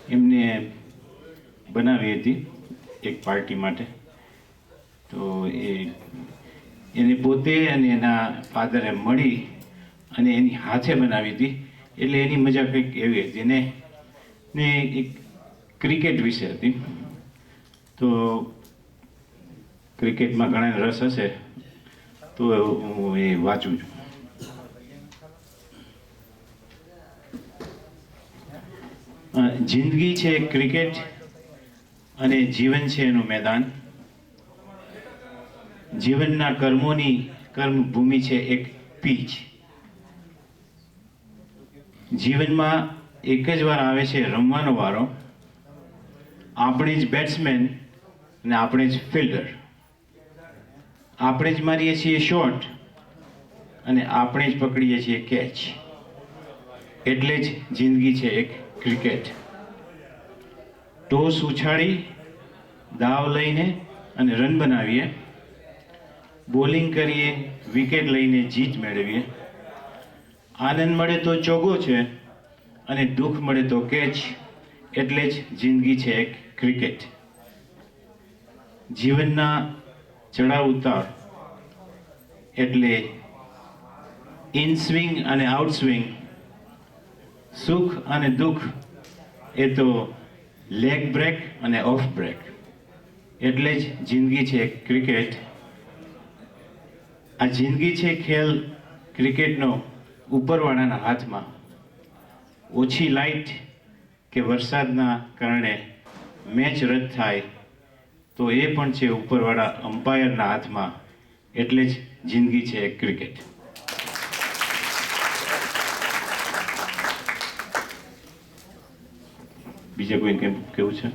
એમને બનાવી હતી એક પાર્ટી માટે. તો એને પોતે અને એના ફાધરે મળી અને એની હાથે બનાવી હતી. એટલે એની મજા કંઈક એવી હતી ને એક ક્રિકેટ વિશે હતી. તો ક્રિકેટમાં ઘણા રસ હશે તો હું એ વાંચું છું. જિંદગી છે ક્રિકેટ અને જીવન છે એનું મેદાન. જીવનના કર્મોની કર્મભૂમિ છે એક પીચ. જીવનમાં એક જ વાર આવે છે રમવાનો વારો. આપણે જ બેટ્સમેન અને આપણે જ ફિલ્ડર. આપણે જ મારીએ છીએ શોટ અને આપણે જ પકડીએ છીએ કેચ. એટલે જ જિંદગી છે એક ક્રિકેટ. ટોસ ઉછાળી દાવ લઈને અને રન બનાવીએ. બોલિંગ કરીએ વિકેટ લઈને જીત મેળવીએ. આનંદ મળે તો ચોગ્ગો છે અને દુઃખ મળે તો કેચ. એટલે જ જિંદગી છે એક ક્રિકેટ. જીવનના ચડાવ ઉતાર એટલે ઇન સ્વિંગ અને આઉટ સ્વિંગ. સુખ અને દુઃખ એ તો લેગ બ્રેક અને ઓફ બ્રેક. એટલે જ જિંદગી છે ક્રિકેટ. આ જિંદગી છે ખેલ ક્રિકેટનો ઉપરવાળાના હાથમાં. ઓછી લાઇટ કે વરસાદના કારણે મેચ રદ થાય તો એ પણ છે ઉપરવાળા અમ્પાયરના હાથમાં. એટલે જ જિંદગી છે ક્રિકેટ. બીજા કોઈ કેવું છે?